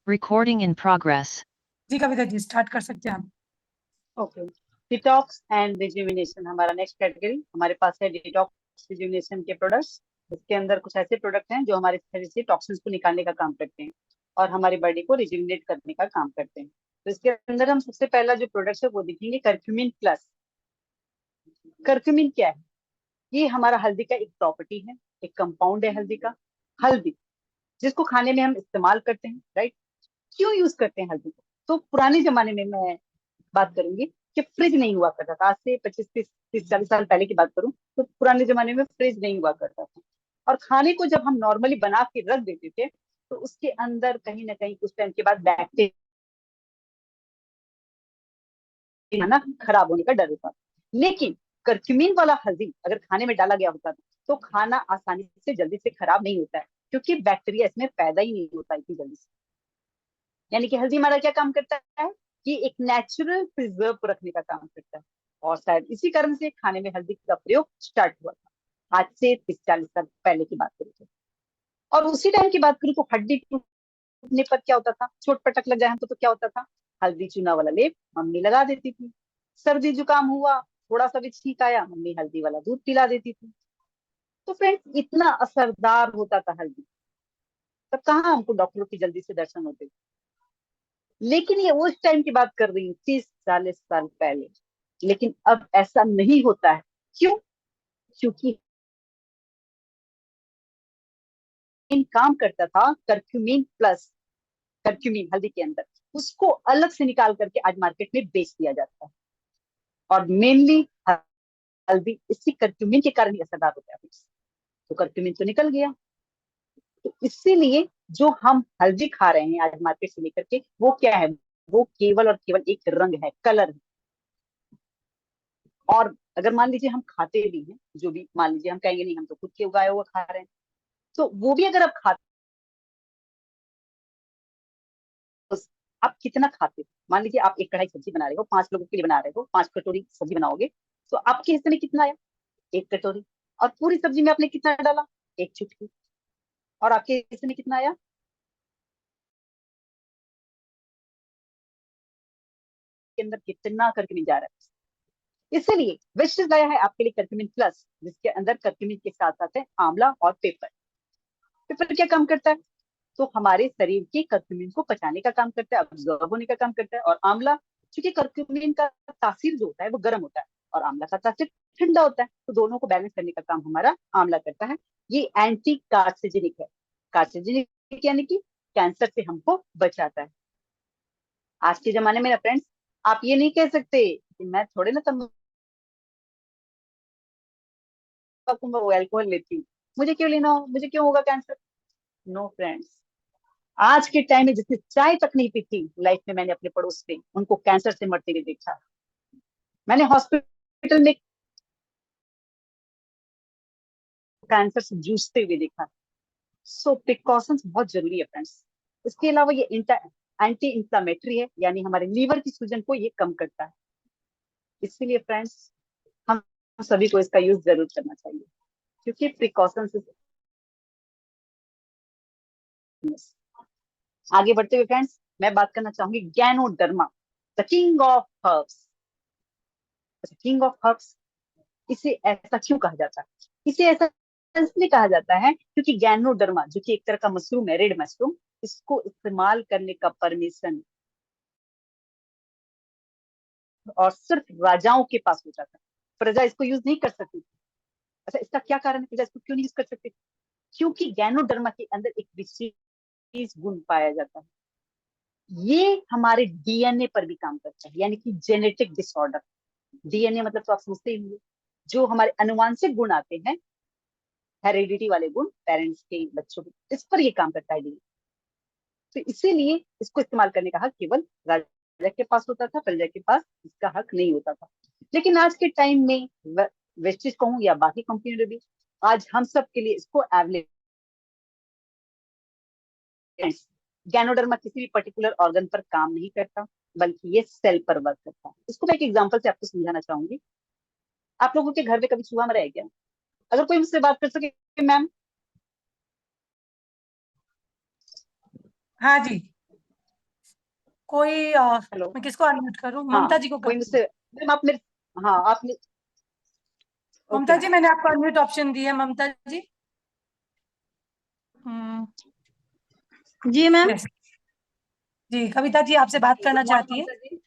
Recording in progress. जी Kavita ji start कर सकते हैं आप। ओके, डिटॉक्स एंड रिजुविनेशन हमारा नेक्स्ट कैटेगरी। हमारे पास है डिटॉक्स रिजुविनेशन के प्रोडक्ट्स। इसके अंदर कुछ ऐसे प्रोडक्ट हैं जो हमारे शरीर से टॉक्सिन्स को निकालने का काम करते हैं और हमारी बॉडी को रिजुविनेट करने का काम करते हैं। तो इसके अंदर हम सबसे पहला जो प्रोडक्ट है वो देखेंगे करक्यूमिन प्लस। करक्यूमिन क्या है? ये हमारा हल्दी का एक प्रॉपर्टी है, एक कंपाउंड है हल्दी का। हल्दी जिसको खाने में हम इस्तेमाल करते हैं, राइट? क्यों यूज करते हैं हल्दी को? तो पुराने जमाने में मैं बात करूंगी कि फ्रिज नहीं हुआ करता था। आज से 25-30-40 साल पहले की बात करूं तो पुराने जमाने में फ्रिज नहीं हुआ करता था और खाने को जब हम नॉर्मली बना के रख देते थे तो उसके अंदर कहीं ना कहीं कुछ टाइम के बाद बैक्टीरिया ना खराब होने का डर होता था। लेकिन करक्यूमिन वाला हल्दी अगर खाने में डाला गया होता तो खाना आसानी से जल्दी से खराब नहीं होता है, क्योंकि बैक्टीरिया इसमें पैदा ही नहीं होता इतनी जल्दी से। यानी कि हल्दी हमारा क्या काम करता है कि एक नेचुरल प्रिजर्व को रखने का काम करता है और शायद इसी कारण से खाने में हल्दी का प्रयोग स्टार्ट हुआ था, आज से 30-40 साल पहले की बात करूँ तो। और उसी टाइम की बात करूँ तो हड्डी टूटने पर क्या होता था, चोट पटक लग जाए हमको तो क्या होता था, हल्दी चूना वाला लेप मम्मी लगा देती थी। सर्दी जुकाम हुआ, थोड़ा सा भी छींक आया, मम्मी हल्दी वाला दूध पिला देती थी। तो फ्रेंड्स इतना असरदार होता था हल्दी, तब कहाँ हमको डॉक्टरों की जल्दी से दर्शन होते थे। लेकिन ये उस टाइम की बात कर रही हूँ 30-40 साल पहले। लेकिन अब ऐसा नहीं होता है। क्यों? क्योंकि इन काम करता था करक्यूमिन प्लस। करक्यूमिन हल्दी के अंदर उसको अलग से निकाल करके आज मार्केट में बेच दिया जाता है और मेनली हल्दी इसी करक्यूमिन के कारण ही असरदार होता है। तो करक्यूमिन तो निकल गया, तो इसीलिए जो हम हल्दी खा रहे हैं आज मार्केट से लेकर के, वो क्या है? वो केवल और केवल एक रंग है, कलर है। और अगर मान लीजिए हम खाते भी हैं, जो भी मान लीजिए हम कहेंगे नहीं हम तो खुद के उगाया हुआ खा रहे हैं, तो वो भी अगर आप खाते, तो आप कितना खाते हो? मान लीजिए आप एक कढ़ाई सब्जी बना रहे हो, 5 लोगों के लिए बना रहे हो, 5 कटोरी सब्जी बनाओगे, तो आपके हिस्से में कितना आया? 1 कटोरी। और पूरी सब्जी में आपने कितना डाला? 1 चुटकी। और आपके हिस्से में कितना आया? के अंदर कितना करके नहीं जा रहा है। इसीलिए विशेष लाया है आपके लिए करक्यूमिन प्लस, जिसके अंदर करक्यूमिन के साथ साथ है आंवला और पेपर। पेपर क्या काम करता है? तो हमारे शरीर के करक्यूमिन को पचाने का काम करता है, अब्जॉर्ब होने का काम करता है। और आंवला, क्योंकि करक्यूमिन का तासीर जो होता है वो गर्म होता है और आंवला का तासीर ठंडा होता है, तो दोनों को बैलेंस करने का काम हमारा आंवला करता है। ये एंटी कार्सिजेनिक है। कार्सिजेनिक यानी कि कैंसर से हमको बचाता है। आज के जमाने में ना फ्रेंड्स, आप ये नहीं कह सकते कि मैं थोड़े ना वो अल्कोहल लेती हूँ, मुझे क्यों लेना हो, मुझे क्यों होगा कैंसर। नो फ्रेंड्स, आज के टाइम में जिसने चाय तक नहीं पीती लाइफ में, मैंने अपने पड़ोस में उनको कैंसर से मरते हुए देखा। मैंने हॉस्पिटल में कैंसर से जूझते हुए देखा। सो प्रिकॉशंस बहुत जरूरी है फ्रेंड्स। इसके अलावा ये एंटी इंफ्लामेटरी है, यानी हमारे लीवर की सूजन को ये कम करता है। इसीलिए फ्रेंड्स हम सभी को इसका यूज जरूर करना चाहिए, क्योंकि प्रिकॉशंस। आगे बढ़ते हुए फ्रेंड्स मैं बात करना चाहूंगी ganoderma, the king of herbs. King of herbs, इसे ऐसा क्यों कहा जाता है? इसे ऐसा इसलिए कहा जाता है क्योंकि गैनोडर्मा, जो कि एक तरह का मशरूम है, रेड मशरूम, इसको इस्तेमाल करने का परमिशन और सिर्फ राजाओं के पास होता था। प्रजा इसको यूज नहीं कर सकती। अच्छा, इसका क्या कारण है? प्रजा इसको क्यों नहीं यूज कर सकती? क्योंकि गैनोडर्मा के अंदर एक विशेष गुण पाया जाता है, ये हमारे डीएनए पर भी काम करता है, यानी कि जेनेटिक डिसऑर्डर। डीएनए मतलब तो आप समझते ही होंगे, जो हमारे अनुवांशिक गुण आते हैं, हेरिडिटी वाले गुण पेरेंट्स के बच्चों के, इस पर ये काम करता है डीएनए। तो इसीलिए इसको इस्तेमाल करने का हक केवल राजा के पास होता था, प्रजा के पास इसका हक नहीं होता था। लेकिन आज के टाइम में वेस्टिज कहूँ या बाकी कंपनियों ने भी आज हम सब के लिए इसको अवेलेबल। गैनोडर्मा किसी भी पर्टिकुलर ऑर्गन पर काम नहीं करता, बल्कि ये सेल पर वर्क करता है। इसको मैं एक एग्जांपल से आपको समझाना चाहूंगी। आप लोगों के घर में कभी चूहा मरा है क्या? अगर कोई मुझसे बात कर सके मैम। हाँ जी। कोई हेलो। मैं किसको अनम्यूट करूं? हाँ, ममता जी को कोई करती हूँ। मुझसे, मैम आप मेरे, हाँ आपने, ओके ममता मैम। जी, मैंने आपको अनम्यूट ऑप्शन दिया है, ममता जी। जी मैम। यस जी, कविता जी आपसे बात गुड करना मॉर्निंग चाहती है। ममता जी।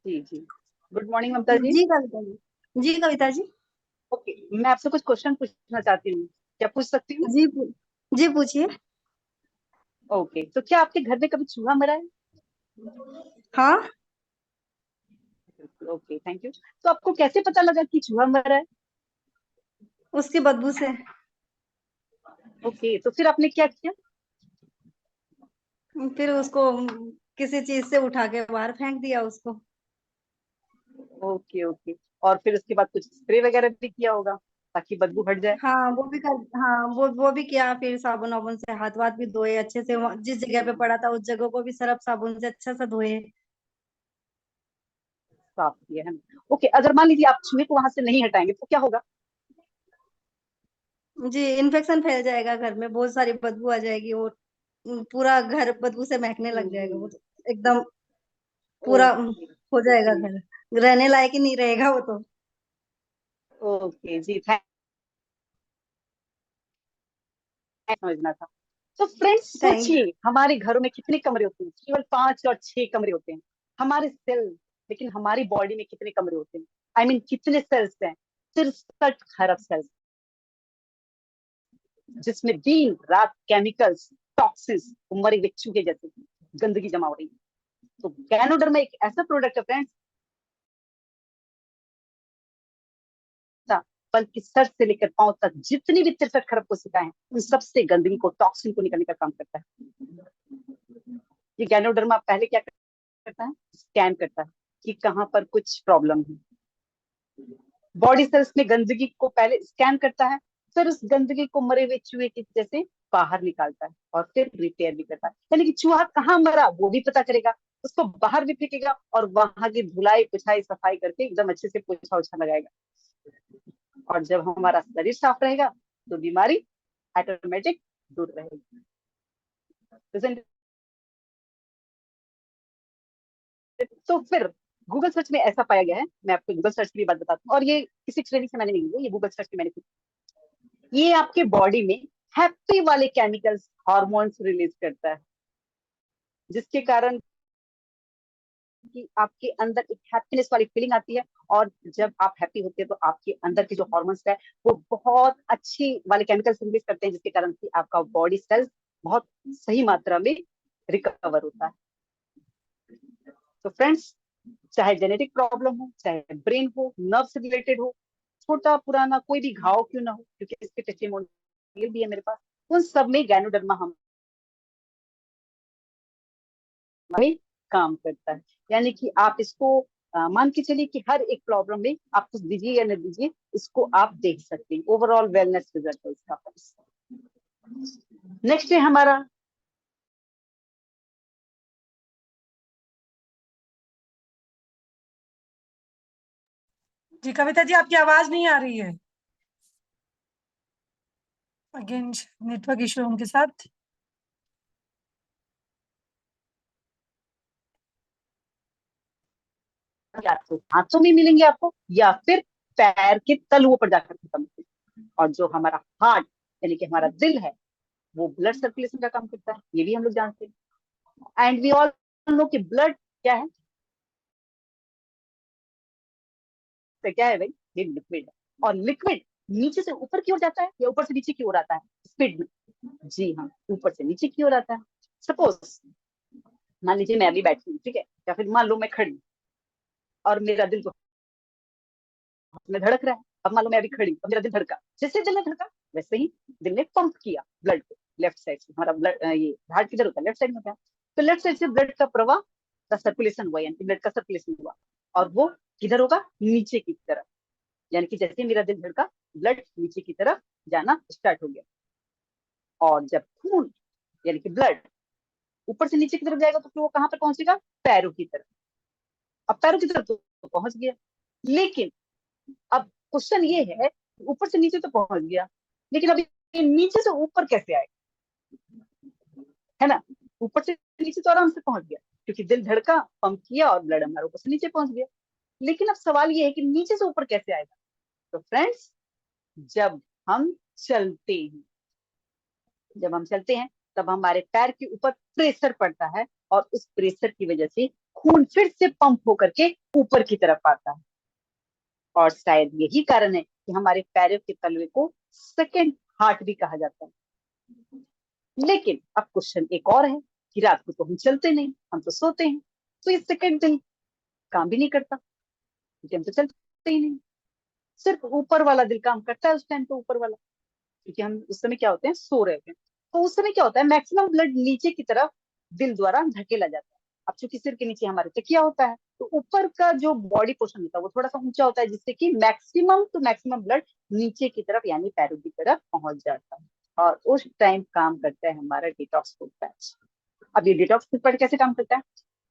जी जी, गुड मॉर्निंग ममता जी। जी कविता जी। जी कविता जी। ओके, मैं आपसे कुछ क्वेश्चन पूछना चाहती हूँ, क्या पूछ सकती हूँ? जी जी पूछिए। ओके, तो क्या आपके घर में कभी चूहा मरा है? हाँ। Okay, thank you. तो आपको कैसे पता लगा कि चूहा मरा है? उसकी बदबू से। ओके, तो फिर आपने क्या किया? फिर उसको किसी चीज से उठा के बाहर फेंक दिया उसको। ओके ओके, और फिर उसके बाद कुछ स्प्रे वगैरह भी किया होगा ताकि बदबू हट जाए? हाँ वो भी कर, हाँ वो भी किया। फिर साबुन वाबुन से हाथ वाथ भी धोए अच्छे से। जिस जगह पे पड़ा था उस जगह को भी सर्फ साबुन से अच्छा से धोए। साफ किया है ना? ओके, अगर मान लीजिए आप चूहे को वहां से नहीं हटाएंगे तो क्या होगा? जी इन्फेक्शन फैल जाएगा घर में, बहुत सारी बदबू आ जाएगी और पूरा घर बदबू से महकने लग जाएगा। वो तो एकदम पूरा ओके हो जाएगा जी, घर, रहने लायक ही नहीं रहेगा वो तो। ओके जी, थैंक, समझना था। तो फ्रेंड्स थैंक सोचिए, हमारे घरों में कितने कमरे होते हैं? केवल 5 और 6 कमरे होते हैं हमारे सेल, लेकिन हमारी बॉडी में कितने कमरे होते हैं? आई मीन कितने सेल्स हैं? 63 खरब सेल्स, जिसमें दिन रात केमिकल्स, टॉक्सिन्स, मरे हुए चूहे जैसे गंदगी जमा हो रही है। तो गैनोडर्मा एक ऐसा प्रोडक्ट है फ्रेंड्स, बल्कि सर से लेकर पांव तक जितनी भी 63 खरब कोशिकाएं हैं, उन सबसे गंदगी को, टॉक्सिन को निकालने का काम करता है। ये गैनोडर्मा पहले क्या करता है? स्कैन करता है कि कहाँ पर कुछ प्रॉब्लम है। बॉडी सेल्स में गंदगी को पहले स्कैन करता है, फिर उस गंदगी को मरे हुए चूहे की जैसे बाहर निकालता है और फिर रिपेयर भी करता है। यानी कि चूहा कहाँ मरा वो भी पता करेगा, उसको बाहर भी फेंकेगा और वहां की धुलाई पुछाई सफाई करके एकदम अच्छे से पोछा उछा लगाएगा। और जब हमारा शरीर साफ रहेगा तो बीमारी ऑटोमेटिक दूर रहेगी। तो फिर गूगल सर्च में ऐसा पाया गया है, मैं आपको गूगल सर्च की भी बात बताता हूँ, और ये किसी ट्रेनिंग से मैंने नहीं लिया, ये गूगल सर्च की मैंने की। ये आपके बॉडी में हैप्पी वाले केमिकल्स, हार्मोन्स रिलीज करता है, जिसके कारण कि आपके अंदर एक हैप्पीनेस वाली फीलिंग आती है। और जब आप हैप्पी होते हैं तो आपके अंदर के जो हॉर्मोन्स है वो बहुत अच्छी वाले केमिकल्स रिलीज करते हैं, जिसके कारण कि आपका बॉडी सेल्स बहुत सही मात्रा में रिकवर होता है। तो फ्रेंड्स, चाहे जेनेटिक प्रॉब्लम हो, चाहे ब्रेन हो, नर्व से रिलेटेड हो, छोटा पुराना कोई भी घाव क्यों ना हो, क्योंकि इसके टेस्टिमोनियल भी है मेरे पास, उन सब में गैनोडर्मा हमें काम करता है। यानी कि आप इसको मान के चलिए कि हर एक प्रॉब्लम में आप कुछ दीजिए या न दीजिए, इसको आप देख सकते हैं। ओवरऑल वेलनेस रिजल्ट है इसका। नेक्स्ट है हमारा जी कविता जी, आपकी आवाज नहीं आ रही है। अगेन नेटवर्क इशू उनके साथ। या तो हाथों में मिलेंगे आपको, या फिर पैर के तलुओं पर जाकर खत्म होते हैं। और जो हमारा हार्ट यानी कि हमारा दिल है, वो ब्लड सर्कुलेशन का काम करता है, ये भी हम लोग जानते हैं। एंड वी ऑल नो कि ब्लड क्या है? तो क्या है भाई? ये लिक्विड है। और लिक्विड नीचे से ऊपर की ओर जाता है या ऊपर से नीचे की ओर आता है स्पीड में? जी हाँ, ऊपर से नीचे की ओर आता है। सपोज मान लीजिए मैं अभी बैठी हूँ, ठीक है, या फिर मान लो मैं खड़ी हूँ और मेरा दिल तो में धड़क रहा है। अब मान लो मैं अभी खड़ी हूँ और मेरा दिल धड़का, जैसे दिल ने धड़का वैसे ही दिल ने पंप किया ब्लड को लेफ्ट साइड से। हमारा ब्लड, ये हार्ट किधर होता है? लेफ्ट साइड में होता है। तो लेफ्ट साइड से ब्लड का प्रवाह का सर्कुलेशन हुआ, यानी कि ब्लड का सर्कुलेशन हुआ, और वो किधर होगा? नीचे की तरफ। यानी कि जैसे मेरा दिल धड़का, ब्लड नीचे की तरफ जाना स्टार्ट हो गया। और जब खून यानी कि ब्लड ऊपर से नीचे की तरफ जाएगा तो फिर वो कहाँ पर पहुंचेगा? पैरों की तरफ। अब पैरों की तरफ तो पहुंच गया, लेकिन अब क्वेश्चन ये है, ऊपर से नीचे तो पहुंच गया, लेकिन अभी नीचे से ऊपर कैसे आएगा? है ना? ऊपर से नीचे तो आराम से पहुंच गया, क्योंकि दिल धड़का, पंप किया और ब्लड हमारे ऊपर से नीचे पहुंच गया। लेकिन अब सवाल ये है कि नीचे से ऊपर कैसे आएगा? तो फ्रेंड्स, जब हम चलते हैं, जब हम चलते हैं तब हमारे पैर के ऊपर प्रेशर पड़ता है, और उस प्रेशर की वजह से खून फिर से पंप होकर के ऊपर की तरफ आता है। और शायद यही कारण है कि हमारे पैरों के तलवे को सेकंड हार्ट भी कहा जाता है। लेकिन अब क्वेश्चन एक और है कि रात को तो हम चलते नहीं, हम तो सोते हैं, तो ये सेकंड दिल काम भी नहीं करता, क्योंकि हम तो चलते ही नहीं। सिर्फ ऊपर वाला दिल काम करता है उस टाइम, तो ऊपर वाला, क्योंकि हम उस समय क्या होते हैं, सो रहे होते हैं। तो उस समय क्या होता है, मैक्सिमम ब्लड नीचे की तरफ दिल द्वारा धकेला जाता है। अब चूंकि सिर के नीचे हमारे तकिया होता है, तो ऊपर का जो बॉडी पोर्शन होता है वो थोड़ा सा ऊंचा होता है, जिससे कि मैक्सिमम टू मैक्सिमम ब्लड नीचे की तरफ यानी पैरों की तरफ पहुंच जाता है, और उस टाइम काम करता है हमारा डिटॉक्स फुट पैच। अब ये डिटॉक्स फुट पैच कैसे काम करता है?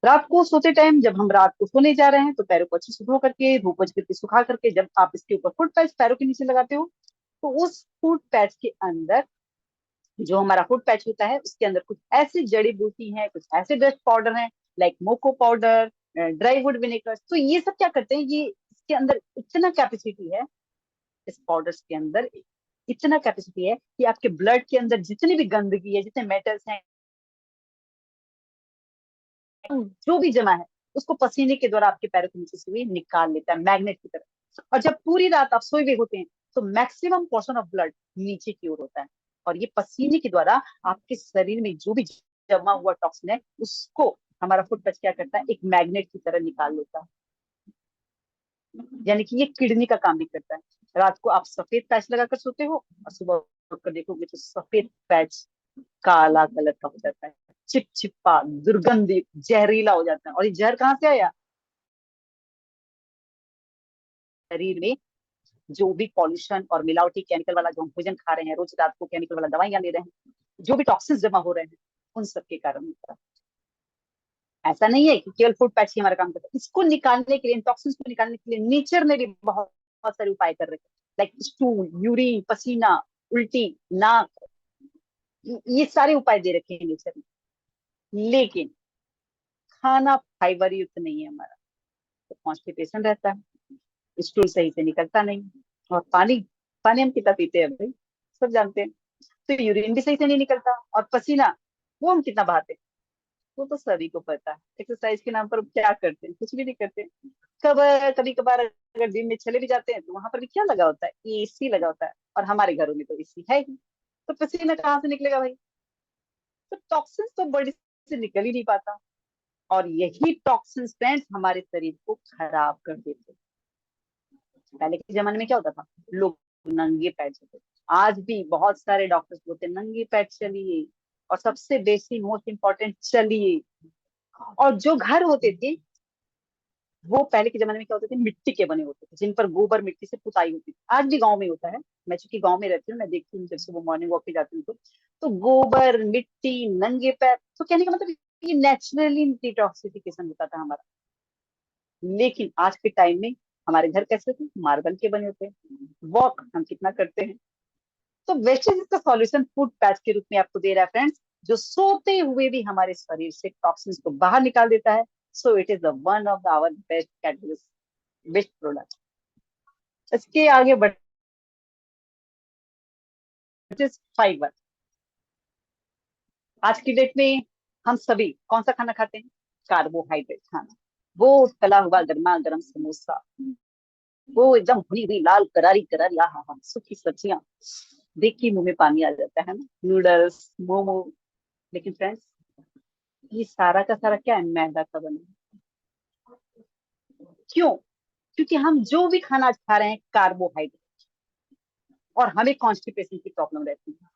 रात को सोते टाइम, जब हम रात को सोने जा रहे हैं, तो पैरों को अच्छे से धो करके, धूप करके, सुखा करके, जब आप इसके ऊपर फुट पैच पैरों के नीचे लगाते हो, तो उस फुट पैच के अंदर, जो हमारा फुट पैच होता है, उसके अंदर कुछ ऐसी जड़ी बूटी है, कुछ ऐसे डस्ट पाउडर है, लाइक मोको पाउडर, ड्राई वुड विनेगर। तो ये सब क्या करते हैं, ये इसके अंदर इतना कैपेसिटी है, इस पाउडर्स के अंदर इतना कैपेसिटी है कि आपके ब्लड के अंदर जितनी भी गंदगी है, जितने मेटल्स हैं, जो भी जमा है, उसको पसीने के द्वारा आपके पैरों के नीचे से भी निकाल लेता है, मैग्नेट की तरह। और जब पूरी रात आप सोए हुए होते हैं, तो मैक्सिमम पोर्शन ऑफ ब्लड नीचे की ओर होता है, और ये पसीने के द्वारा आपके शरीर में जो भी जमा हुआ टॉक्सिन है, उसको हमारा फुट टच क्या करता है, एक मैग्नेट की तरह निकाल लेता है। यानी कि ये किडनी का काम भी करता है। रात को आप सफेद पैच लगाकर सोते हो, और सुबह उठकर देखोगे तो सफेद पैच काला कलर का हो जाता है, चिपचिपा, दुर्गंधित, जहरीला हो जाता है। और ये जहर कहाँ से आया? शरीर में जो भी पॉल्यूशन और मिलावटी केमिकल वाला जो हम भोजन खा रहे हैं, रोज रात को केमिकल वाला दवाइयां ले रहे हैं, जो भी टॉक्सिन जमा हो रहे हैं, उन सब के कारण होता है। ऐसा नहीं है कि केवल फूड पैच ही हमारा काम करता है, इसको निकालने के लिए, इन टॉक्सिन्स को निकालने के लिए नेचर ने भी बहुत बहुत सारे उपाय कर रखे हैं, लाइक स्टूल, यूरिन, पसीना, उल्टी, नाक, ये सारे उपाय दे रखे हैं नेचर ने। लेकिन खाना फाइबर युक्त नहीं है हमारा, तो कॉन्स्टिपेशन रहता है, स्टूल सही से निकलता नहीं, और पानी, पानी हम कितना पीते हैं भाई, सब जानते हैं। तो यूरिन भी सही से नहीं निकलता, और पसीना वो हम कितना बहाते हैं, वो तो सभी को पता है। एक्सरसाइज के नाम पर क्या करते हैं, कुछ भी नहीं करते। कब कभी कभार अगर जिम में चले भी जाते हैं, तो वहां पर भी क्या लगा होता है, एसी लगा होता है, और हमारे घरों में तो एसी है ही, तो पसीना कहाँ से निकलेगा भाई? तो टॉक्सिन तो बॉडी से निकल ही नहीं पाता, और यही टॉक्सिन फ्रेंड्स हमारे शरीर को खराब कर देते हैं। पहले के जमाने में क्या होता था, लोग नंगे पैर चलते थे। आज भी बहुत सारे डॉक्टर्स बोलते हैं नंगे पैर चलिए, और सबसे बेसिक मोस्ट इम्पोर्टेंट चलिए। और जो घर होते थे, वो पहले के जमाने में क्या होते थे, मिट्टी के बने होते थे, जिन पर गोबर मिट्टी से पुताई होती थी। आज भी गांव में होता है, मैं चूंकि गांव में रहती हूँ, मैं देखती हूँ जब सुबह मॉर्निंग वॉक पे जाती हूँ, तो गोबर, मिट्टी, नंगे पैर, तो कहने का मतलब ये नेचुरली डिटॉक्सिफिकेशन होता था हमारा। लेकिन आज के टाइम में हमारे घर कैसे थे, मार्बल के बने होते हैं, वॉक हम कितना करते हैं। तो वेस्टेज का सॉल्यूशन फूड पैच के रूप में आपको दे रहा है फ्रेंड्स, जो सोते हुए भी हमारे शरीर से टॉक्सिन्स को बाहर निकाल देता है। So it is the one of our best catalyst, best product. इसके आगे बढ़, फाइबर। आज की डेट में हम सभी कौन सा खाना खाते हैं, कार्बोहाइड्रेट खाना। वो तला हुआ गर्मा गर्म समोसा, वो एकदम भुनी हुई लाल करारी करारी, आहा हा, सूखी सब्जियां, देख के मुंह में पानी आ जाता है ना, नूडल्स, मोमो। लेकिन फ्रेंड्स, ये सारा का सारा क्या है, मैदा का बना है। क्यों? क्योंकि हम जो भी खाना आज खा रहे हैं कार्बोहाइड्रेट, और हमें कॉन्स्टिपेशन की प्रॉब्लम रहती है,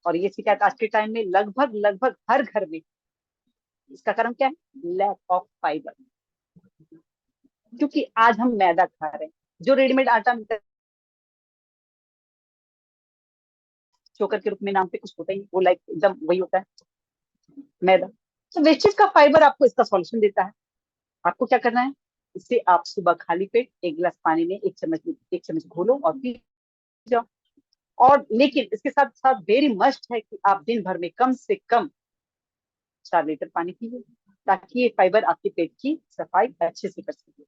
और ये शिकायत आज के टाइम में लगभग लगभग हर घर में। इसका कारण क्या है, लैक ऑफ फाइबर। क्योंकि आज हम मैदा खा रहे हैं, जो रेडीमेड आटा मिलता है, चोकर के रूप में नाम पे कुछ होता ही, वो लाइक एकदम वही होता है, मैदा। तो वेस्टेज का फाइबर आपको इसका सॉल्यूशन देता है। आपको क्या करना है, इसे आप सुबह खाली पेट एक गिलास पानी में एक चम्मच घोलो और पी जाओ। और लेकिन इसके साथ साथ वेरी मस्ट है कि आप दिन भर में कम से कम 4 लीटर पानी पीजिए ताकि ये फाइबर आपके पेट की सफाई अच्छे से कर सके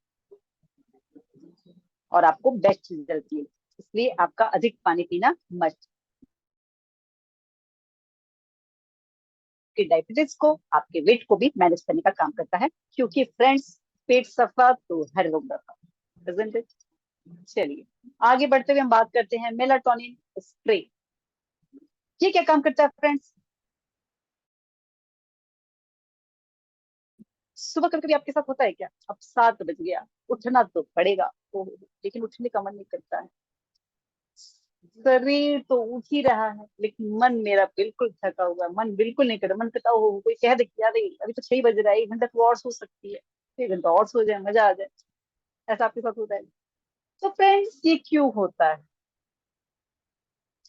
और आपको बेस्ट रिजल्ट मिले। इसलिए आपका अधिक पानी पीना मस्ट। डायबिटीज को, आपके वेट को भी मैनेज करने का काम करता है, क्योंकि फ्रेंड्स पेट सफा तो हर रोग दफा, isn't it? चलिए आगे बढ़ते हुए हम बात करते हैं मेलाटोनिन स्प्रे। ये क्या काम करता है फ्रेंड्स? सुबह कभी कभी आपके साथ होता है क्या? अब 7 बज गया, उठना तो पड़ेगा, तो लेकिन उठने का मन नहीं करता है। शरीर तो उठ ही रहा है लेकिन मन मेरा बिल्कुल थका हुआ है, मन बिल्कुल नहीं कर रहा। मन करता हो कोई कह दे कि यार अभी तो 6 बज रहा है, 1 घंटा तो और सो सकती है, 1 घंटा और सो जाए, मजा आ जाए। ऐसा आपके साथ होता है? तो फ्रेंड्स ये क्यों होता है?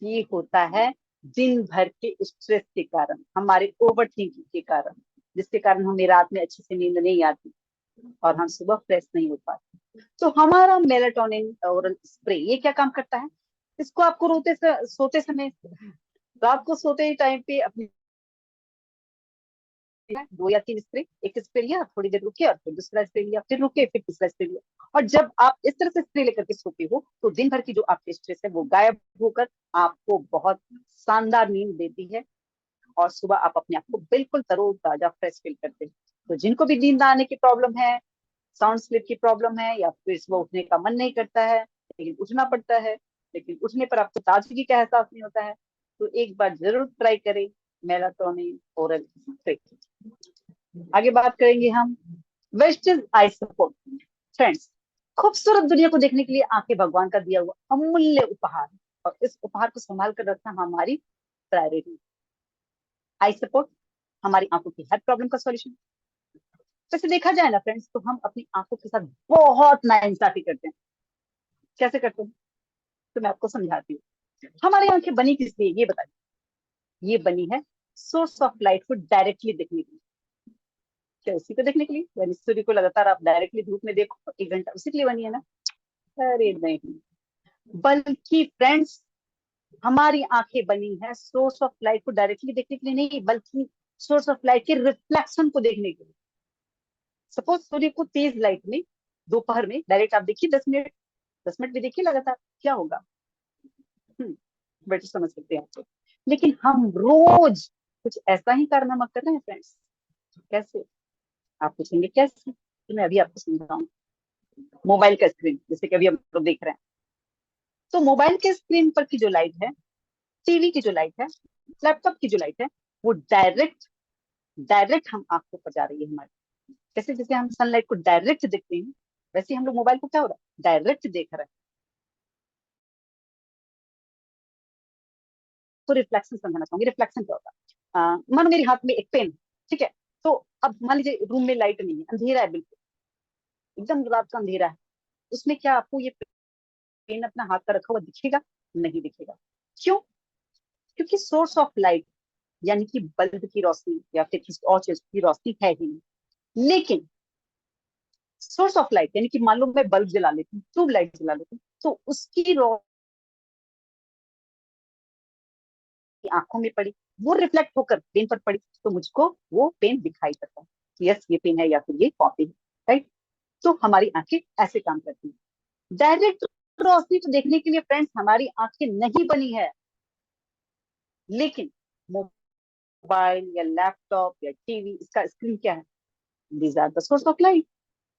ये होता है दिन भर के स्ट्रेस के कारण, हमारे ओवर थिंकिंग के कारण, जिसके कारण हमें रात में अच्छे से नींद नहीं आती और हम सुबह फ्रेश नहीं हो पाते। तो हमारा मेलाटोनिन ओरल स्प्रे ये क्या काम करता है? इसको आपको सोते समय, रात को सोते ही टाइम पे अपनी 2 या 3 स्प्रे, एक स्प्रे लिया, थोड़ी देर रुके और फिर दूसरा स्प्रे लिया, फिर रुके, फिर तीसरा स्प्रे लिया। और जब आप इस तरह से स्प्रे लेकर के सोते हो तो दिन भर की जो आपकी स्ट्रेस है वो गायब होकर आपको बहुत शानदार नींद देती है और सुबह आप अपने आप को बिल्कुल तरोताजा फ्रेश फील करते हैं। तो जिनको भी नींद आने की प्रॉब्लम है, साउंड स्लीप की प्रॉब्लम है, या फिर सुबह उठने का मन नहीं करता है लेकिन उठना पड़ता है, लेकिन उठने पर आपको ताजगी का एहसास नहीं होता है, तो एक बार जरूर ट्राई करें मेलाटोनिन ओरल स्प्रे। आगे बात करेंगे हम वेस्टर्न आई सपोर्ट। फ्रेंड्स, खूबसूरत दुनिया को देखने के लिए आंखें भगवान का दिया हुआ अमूल्य उपहार है और इस उपहार को संभाल कर रखना हमारी प्रायोरिटी। आई सपोर्ट हमारी आंखों की हर प्रॉब्लम का सॉल्यूशन। वैसे देखा जाए ना फ्रेंड्स, तो हम अपनी आंखों के साथ बहुत नाइंसाफी करते हैं। कैसे करते हैं? तो मैं आपको समझाती हूँ। हमारी आंखें बनी किस लिए ये बताइए? ये बनी है सोर्स ऑफ लाइट को डायरेक्टली देखने के लिए। क्या उसी को देखने के लिए? यानी सूर्य को लगातार आप डायरेक्टली धूप में देखो 1 घंटा, उसी के लिए बनी है ना? अरे नहीं, बल्कि फ्रेंड्स हमारी आंखें बनी है सोर्स ऑफ लाइट को डायरेक्टली देखने के लिए नहीं, बल्कि सोर्स ऑफ लाइट के रिफ्लेक्शन को देखने के लिए। सपोज सूर्य को तेज लाइट में दोपहर में डायरेक्ट आप देखिए 10 मिनट, 10 मिनट भी देखिए लगातार, क्या होगा? बेटर समझ सकते हैं आपको। लेकिन हम रोज कुछ ऐसा ही कारनामा कर रहे हैं फ्रेंड्स। कैसे? आप पूछेंगे कैसे, तो मैं अभी आपको समझाऊंगा। मोबाइल का स्क्रीन, जैसे कि अभी हम लोग देख रहे हैं, तो मोबाइल के स्क्रीन पर की जो लाइट है, टीवी की जो लाइट है, लैपटॉप की जो लाइट है, वो डायरेक्ट डायरेक्ट हम आंखों पर जा रही है हमारी। कैसे? जैसे हम सनलाइट को डायरेक्ट देखते हैं, वैसे ही हम लोग मोबाइल को क्या हो रहा है, डायरेक्ट देख रहे हैं। तो रिफ्लेक्शन समझना चाहूंगी। रिफ्लेक्शन क्या होता है? मानो मेरे हाथ में एक पेन, ठीक है, तो अब मान लीजिए रूम में लाइट नहीं है, अंधेरा है, बिल्कुल एकदम रात का अंधेरा है, उसमें क्या आपको ये पेन अपना हाथ का रखा हुआ दिखेगा? नहीं दिखेगा। क्यों? क्योंकि सोर्स ऑफ लाइट यानी कि बल्ब की रोशनी या फिर किसी और चीज की रोशनी है ही नहीं। लेकिन सोर्स ऑफ लाइट यानी कि मान लो मैं बल्ब जला लेती हूँ, ट्यूब लाइट जला लेती हूँ, तो उसकी रोशनी आंखों में पड़ी, वो रिफ्लेक्ट होकर पेन पर पड़ी, तो मुझको वो पेन दिखाई पड़ता है कि यस ये पेन है या फिर ये कॉपी है, राइट? तो हमारी आंखें ऐसे काम करती हैं। डायरेक्ट रोशनी तो देखने के लिए फ्रेंड्स हमारी आंखें नहीं बनी है, लेकिन मोबाइल या लैपटॉप या टीवी, इसका स्क्रीन क्या है? These are the source of light,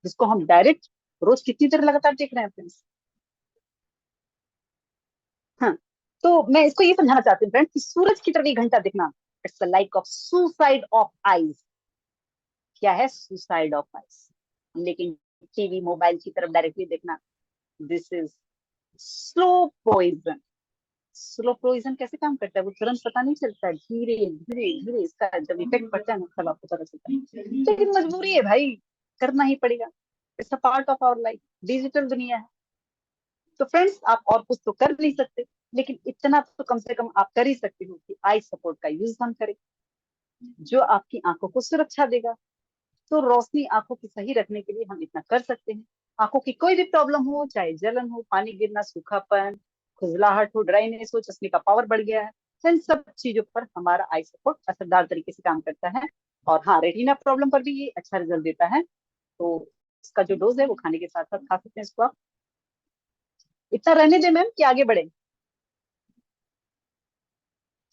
जिसको हम डायरेक्ट रोज कितनी देर लगातार देख रहे हैं फ्रेंड्स। हाँ, तो मैं इसको ये समझाना चाहती हूँ फ्रेंड्स कि सूरज की तरफ 1 घंटा देखना, it's the like of suicide of eyes. क्या है? Suicide of eyes. लेकिन टीवी मोबाइल की तरफ डायरेक्टली देखना, this is slow poison. Slow poison कैसे काम करता है? वो तुरंत पता नहीं चलता है, धीरे धीरे धीरे इसका जब इफेक्ट पड़ता है ना तब आपको पता चलता है। लेकिन मजबूरी है भाई, करना ही पड़ेगा, it's a part of our life, digital दुनिया है। तो फ्रेंड्स आप और कुछ तो कर नहीं सकते, लेकिन इतना तो कम से कम आप कर ही सकते हो कि आई सपोर्ट का यूज हम करें, जो आपकी आंखों को सुरक्षा देगा। तो रोशनी आंखों की सही रखने के लिए हम इतना कर सकते हैं। आंखों की कोई भी प्रॉब्लम हो, चाहे जलन हो, पानी गिरना, सूखापन, खुजलाहट हो, ड्राइनेस हो, चश्मे का पावर बढ़ गया है, इन सब चीजों पर हमारा आई सपोर्ट असरदार तरीके से काम करता है। और हाँ, रेटिना प्रॉब्लम पर भी ये अच्छा रिजल्ट देता है। तो इसका जो डोज है वो खाने के साथ साथ खा सकते हैं इसको आप। इतना रहने दें मैम कि आगे बढ़े?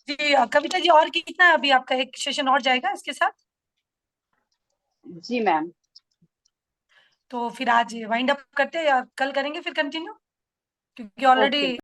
जी कविता जी, और कितना अभी आपका एक सेशन और जाएगा इसके साथ? जी मैम। तो फिर आज वाइंड अप करते हैं या कल करेंगे फिर कंटिन्यू, क्योंकि ऑलरेडी ओके